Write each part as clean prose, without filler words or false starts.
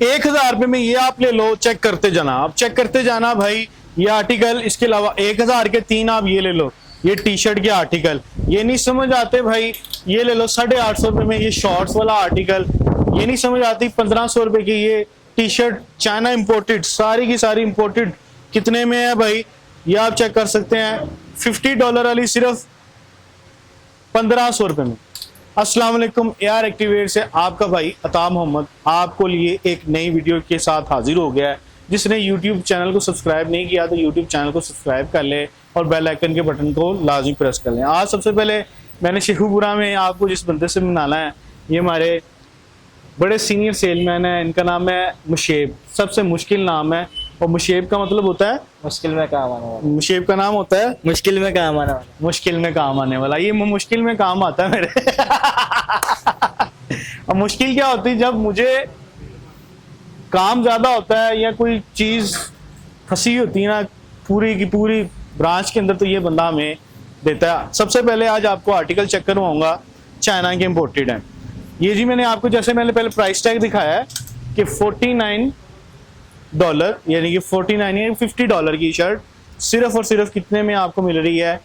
1000 रुपए में ये आप ले लो, चेक करते जाना, आप चेक करते जाना भाई ये आर्टिकल। इसके अलावा 1000 के 3 आप ये ले लो, ये टी शर्ट के आर्टिकल। ये नहीं समझ आते भाई, ये ले लो 850 रुपए में ये शॉर्ट्स वाला आर्टिकल। ये नहीं समझ आती 1500 रुपए की ये टी शर्ट चाइना इंपोर्टेड, सारी की सारी इंपोर्टेड। कितने में है भाई ये आप चेक कर सकते हैं, $50 वाली सिर्फ 1500 रुपए में। अस्सलाम वालेकुम, AR एक्टिवेट से आपका भाई अता मोहम्मद आपको लिए एक नई वीडियो के साथ हाजिर हो गया है। जिसने YouTube चैनल को सब्सक्राइब नहीं किया तो YouTube चैनल को सब्सक्राइब कर ले और बेल आइकन के बटन को लाजमी प्रेस कर लें। आज सबसे पहले मैंने शेखुपुरा में आपको जिस बंदे से मिलाना है, ये हमारे बड़े सीनियर सेलमैन है, इनका नाम है मुशेब। सबसे मुश्किल नाम है, और मुशेब का मतलब होता है मुश्किल में काम आने वाला। मुशेब का नाम होता है मुश्किल में काम आने वाला। मुश्किल में काम आने वाला। ये मुश्किल में काम आता है मेरे। और मुश्किल क्या होती है, जब मुझे काम ज्यादा होता है या कोई चीज फंसी होती है ना पूरी की पूरी ब्रांच के अंदर, तो ये बंदा हमें देता है। सबसे पहले आज आपको आर्टिकल चेक करवाऊंगा, चाइना के इम्पोर्टेड है ये जी। मैंने आपको जैसे मैंने पहले प्राइस टैग दिखाया है कि $49 यानी कि 49 या $50 की शर्ट सिर्फ और सिर्फ कितने में आपको मिल रही है।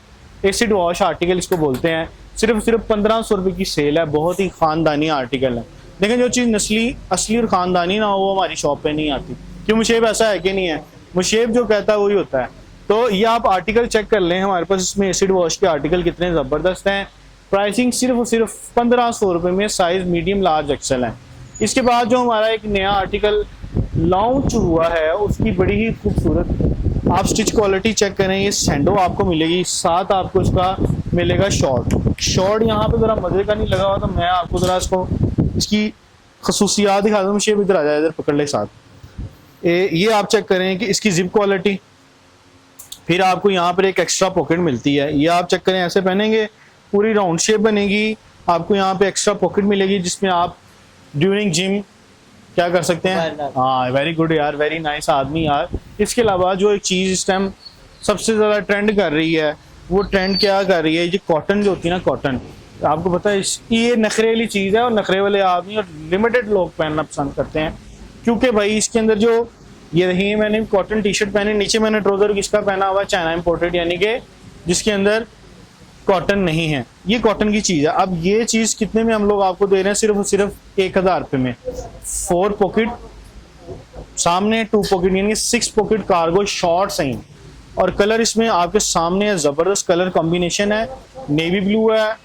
एसिड वॉश आर्टिकल इसको बोलते हैं, सिर्फ 1500 रुपए की सेल है। बहुत ही खानदानी आर्टिकल है। लेकिन जो चीज़ नस्ली असली और खानदानी ना हो वो हमारी शॉप पे नहीं आती। क्यों मुशेब ऐसा है कि नहीं है? मुशेब जो कहता है वही होता है। तो ये आप आर्टिकल चेक कर लें, हमारे पास इसमें एसिड वॉश के आर्टिकल कितने ज़बरदस्त हैं। प्राइसिंग सिर्फ और सिर्फ 1500 रुपये में, साइज मीडियम लार्ज एक्सेल है। इसके बाद जो हमारा एक नया आर्टिकल लॉन्च हुआ है उसकी बड़ी ही खूबसूरत आप स्टिच क्वालिटी चेक करें। ये सैंडो आपको मिलेगी, साथ आपको इसका मिलेगा शॉर्ट। यहाँ पे ज़रा मजे का नहीं लगा हुआ, तो मैं आपको ज़रा इसकी खसूसियात दिखा दूँ। मुझे इधर आ जाए, इधर पकड़ ले साथ। ये आप चेक करें कि इसकी जिप क्वालिटी। फिर आपको यहाँ पर एक एक्स्ट्रा पॉकेट मिलती है, ये आप चेक करें। ऐसे पहनेंगे पूरी राउंड शेप बनेगी। आपको यहाँ पे एक्स्ट्रा पॉकेट मिलेगी जिसमें आप ड्यूरिंग जिम क्या कर सकते हैं। हाँ वेरी गुड यार, वेरी नाइस आदमी यार। इसके अलावा जो एक चीज़ इस टाइम सबसे ज़्यादा ट्रेंड कर रही है, वो ट्रेंड क्या कर रही है, ये कॉटन जो होती है ना, कॉटन आपको पता है ये नखरेली चीज़ है, और नखरे वाले आदमी और लिमिटेड लोग पहनना पसंद करते हैं। क्योंकि भाई इसके अंदर जो ये रही, मैंने कॉटन टी शर्ट पहनी, नीचे मैंने ट्राउजर किसका पहना हुआ, चाइना इंपोर्टेड, यानी कि जिसके अंदर कॉटन नहीं है। ये कॉटन की चीज़ है। अब ये चीज़ कितने में हम लोग आपको दे रहे हैं, सिर्फ और सिर्फ 1000 रुपये में। 4 पॉकेट सामने, 2 पॉकेट यानी 6 पॉकेट कार्गो शॉर्ट्स हैं। और कलर इसमें आपके सामने है, ज़बरदस्त कलर कॉम्बिनेशन है। नेवी ब्लू है,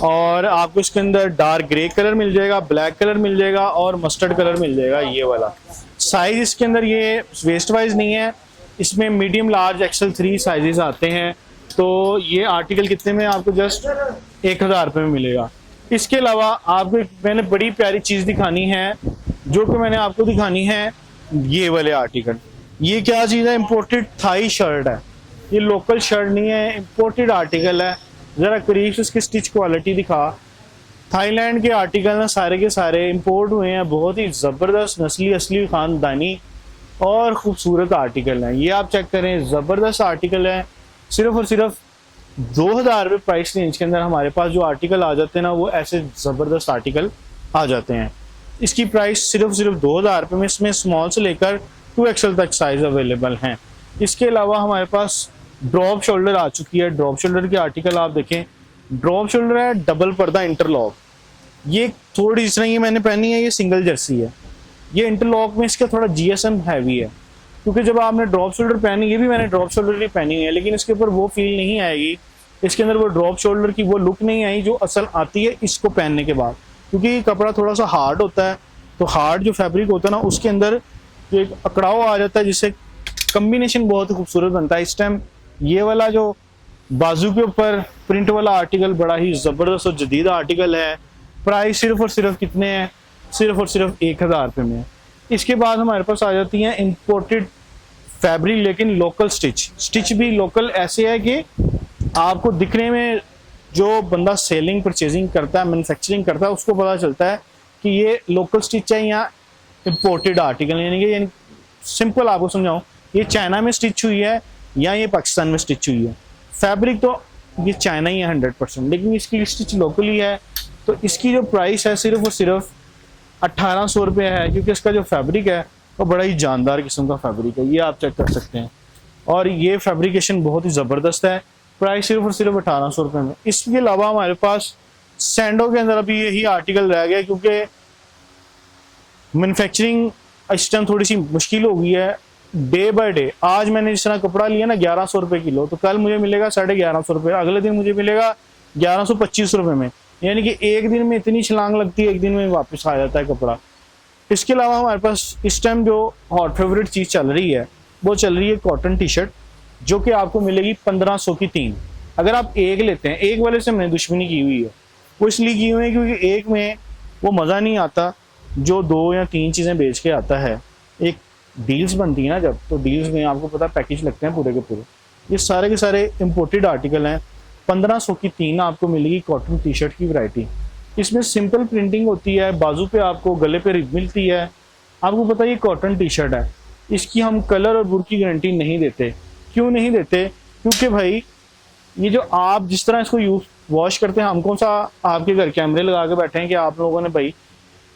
और आपको इसके अंदर डार्क ग्रे कलर मिल जाएगा, ब्लैक कलर मिल जाएगा, और मस्टर्ड कलर मिल जाएगा ये वाला। साइज इसके अंदर ये वेस्ट वाइज नहीं है, इसमें मीडियम लार्ज एक्सेल 3 साइजेस आते हैं। तो ये आर्टिकल कितने में आपको जस्ट 1000 रुपये में मिलेगा। इसके अलावा आपको मैंने बड़ी प्यारी चीज़ दिखानी है, जो कि मैंने आपको दिखानी है ये वाले आर्टिकल। ये क्या चीज़ है, इम्पोर्टेड थाई शर्ट है। ये लोकल शर्ट नहीं है, इम्पोर्टेड आर्टिकल है। ज़रा करीब से इसकी स्टिच क्वालिटी दिखा। थाईलैंड के आर्टिकल ना सारे के सारे इम्पोर्ट हुए हैं। बहुत ही ज़बरदस्त नस्ली असली ख़ानदानी और ख़ूबसूरत आर्टिकल हैं। ये आप चेक करें, ज़बरदस्त आर्टिकल है। सिर्फ और सिर्फ 2000 रुपये प्राइस रेंज के अंदर हमारे पास जो आर्टिकल आ जाते हैं ना, वो ऐसे ज़बरदस्त आर्टिकल आ जाते हैं। इसकी प्राइस सिर्फ 2000 रुपये में, इसमें स्मॉल से लेकर 2XL तक साइज़ अवेलेबल हैं। इसके अलावा हमारे पास ड्रॉप शोल्डर आ चुकी है। ड्रॉप शोल्डर के आर्टिकल आप देखें, ड्रॉप शोल्डर है, डबल पर्दा इंटरलॉक। ये थोड़ी जिस तरह ये मैंने पहनी है, ये सिंगल जर्सी है। ये इंटरलॉक में इसका थोड़ा GSM हैवी है, क्योंकि जब आपने ड्रॉप शोल्डर पहनी, ये भी मैंने ड्रॉप शोल्डर ही पहनी है, लेकिन इसके ऊपर वो फील नहीं आएगी। इसके अंदर वो ड्रॉप शोल्डर की वो लुक नहीं आई जो असल आती है इसको पहनने के बाद, क्योंकि कपड़ा थोड़ा सा हार्ड होता है। तो हार्ड जो फैब्रिक होता है ना, उसके अंदर जो एक अकड़ाव आ जाता है, जिससे कम्बिनेशन बहुत ही खूबसूरत बनता है। इस टाइम ये वाला जो बाजू के ऊपर प्रिंट वाला आर्टिकल बड़ा ही ज़बरदस्त और जदीद आर्टिकल है। प्राइस सिर्फ और सिर्फ कितने हैं, सिर्फ और सिर्फ 1000 रुपये में। इसके बाद हमारे पास आ जाती हैं इंपोर्टेड फैब्रिक, लेकिन लोकल स्टिच भी लोकल ऐसे है कि आपको दिखने में जो बंदा सेलिंग परचेजिंग करता है, मैन्युफैक्चरिंग करता है, उसको पता चलता है कि ये लोकल स्टिच है या इंपोर्टेड आर्टिकल। यानी सिंपल आपको समझाऊँ, ये चाइना में स्टिच हुई है या ये पाकिस्तान में स्टिच हुई है। फैब्रिक तो ये चाइना ही है 100%, लेकिन इसकी स्टिच लोकली है। तो इसकी जो प्राइस है सिर्फ और सिर्फ 1800 रुपये है, क्योंकि इसका जो फैब्रिक है वो बड़ा ही जानदार किस्म का फैब्रिक है, ये आप चेक कर सकते हैं। और ये फैब्रिकेशन बहुत ही ज़बरदस्त है। प्राइस सिर्फ और सिर्फ 1800 रुपये में। इसके अलावा हमारे पास सैंडो के अंदर अभी यही आर्टिकल रह गया, क्योंकि मैन्युफैक्चरिंग इस टाइम थोड़ी सी मुश्किल हो गई है। डे बाय डे, आज मैंने जिस तरह कपड़ा लिया ना 1100 रुपये किलो, तो कल मुझे मिलेगा 1150 रुपये, अगले दिन मुझे मिलेगा 1125 रुपये में। यानी कि एक दिन में इतनी छलांग लगती है, एक दिन में वापस आ जाता है कपड़ा। इसके अलावा हमारे पास इस टाइम जो हॉट फेवरेट चीज़ चल रही है वो चल रही है कॉटन टी शर्ट, जो कि आपको मिलेगी 1500 की 3। अगर आप एक लेते हैं, एक वाले से मैंने दुश्मनी की हुई है, वो इसलिए की हुई है क्योंकि एक में वो मज़ा नहीं आता जो 2 या 3 चीज़ें बेच के आता है। एक डील्स बनती है ना जब, तो डील्स में आपको पता पैकेज लगते हैं पूरे के पूरे। ये सारे के सारे इम्पोर्टेड आर्टिकल हैं। 1500 की 3 आपको मिलेगी कॉटन टी शर्ट की वैरायटी। इसमें सिंपल प्रिंटिंग होती है, बाजू पे आपको गले पे रिब मिलती है। आपको पता है ये कॉटन टी शर्ट है, इसकी हम कलर और बुर की गारंटी नहीं देते। क्यों नहीं देते? क्योंकि भाई ये जो आप जिस तरह इसको यूज वॉश करते हैं, हम कौन सा आपके घर कैमरे लगा के बैठे हैं कि आप लोगों ने भाई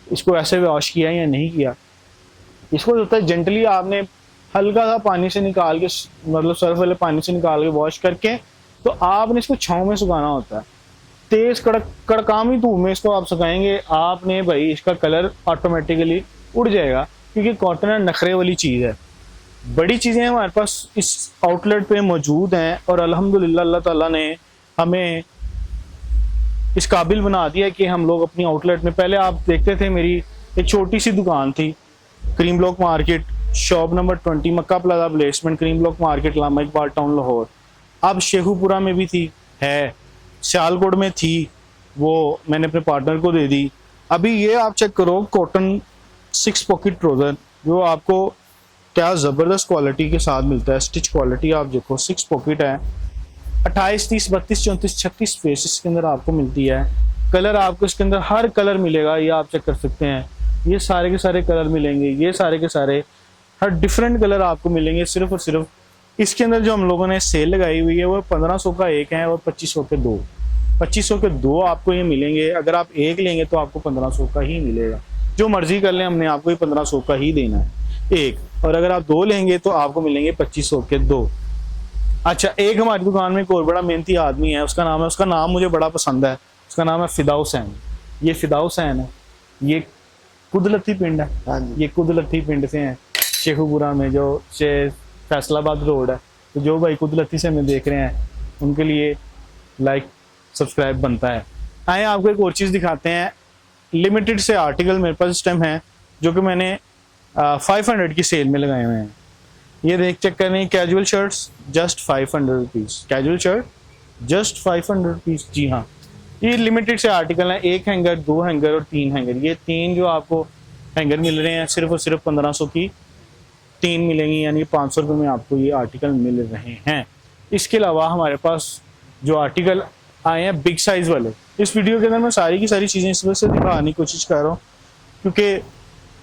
इसको ऐसे वॉश किया या नहीं किया। इसको होता है जेंटली आपने हल्का सा पानी से निकाल के, मतलब सर्फ वाले पानी से निकाल के वॉश करके, तो आपने इसको छाँव में सुखाना होता है। तेज कड़कामी धूप में इसको आप सुखाएंगे, आपने भाई इसका कलर ऑटोमेटिकली उड़ जाएगा, क्योंकि कॉटन नखरे वाली चीज़ है। बड़ी चीज़ें हमारे पास इस आउटलेट पे मौजूद हैं, और अल्हम्दुलिल्लाह अल्लाह ताला ने हमें इस काबिल बना दिया कि हम लोग अपनी आउटलेट में, पहले आप देखते थे मेरी एक छोटी सी दुकान थी cream block market, shop number 20, Makkah plaza placement, cream block market, Allama Iqbal town Lahore. अब शेखुपुरा में भी थी, है सियालकोट में थी, वो मैंने अपने पार्टनर को दे दी। अभी ये आप चेक करो कॉटन 6 पॉकेट ट्राउज़र, जो आपको क्या ज़बरदस्त क्वालिटी के साथ मिलता है। स्टिच क्वालिटी आप देखो, 6 पॉकेट है, 28, 30, 32, 34, 36 फेस इसके अंदर आपको मिलती है। कलर आपको इसके अंदर हर कलर मिलेगा, ये आप चेक कर सकते हैं। ये सारे के सारे कलर मिलेंगे, ये सारे के सारे हर डिफरेंट कलर आपको मिलेंगे। सिर्फ और सिर्फ इसके अंदर जो हम लोगों ने सेल लगाई हुई है वो 1500 का एक है और 2500 के 2। 2500 के 2 आपको ये मिलेंगे। अगर आप एक लेंगे तो आपको 1500 का ही मिलेगा। जो मर्जी कर लें, हमने आपको ये 1500 का ही देना है एक, और अगर आप 2 लेंगे तो आपको मिलेंगे 2500 के 2। अच्छा, एक हमारी दुकान में एक और बड़ा मेहनती आदमी है, उसका नाम मुझे बड़ा पसंद है, उसका नाम है फिदा हुसैन। ये फिदा हुसैन है, ये कुदलती पिंड है। हाँ जी। ये कुदलती पिंड से हैं, शेखुपुरा में, जो फैसलाबाद रोड है। तो जो भाई कुदलती से हमें देख रहे हैं उनके लिए लाइक सब्सक्राइब बनता है। आए आपको एक और चीज़ दिखाते हैं। लिमिटेड से आर्टिकल मेरे पास इस टाइम है, जो कि मैंने 500 की सेल में लगाए हुए हैं। ये देख चेक करने, casual shirts just 500 rupees, casual shirt just 500 rupees. जी हाँ, ये लिमिटेड से आर्टिकल हैं। 1 हैंगर, 2 हैंगर और 3 हैंगर। ये 3 जो आपको हैंगर मिल रहे हैं सिर्फ और सिर्फ 1500 की 3 मिलेंगी, यानी 500 रुपये में आपको ये आर्टिकल मिल रहे हैं। इसके अलावा हमारे पास जो आर्टिकल आए हैं बिग साइज़ वाले, इस वीडियो के अंदर मैं सारी की सारी चीज़ें इस वजह से दिखाने की कोशिश कर रहा हूँ क्योंकि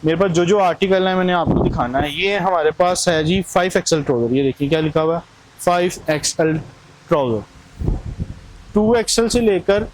मेरे पास जो जो आर्टिकल है मैंने आपको दिखाना है। ये हमारे पास है जी 5XL ट्राउज़र। ये देखिए क्या लिखा हुआ है, 5XL ट्राउज़र। 2XL से लेकर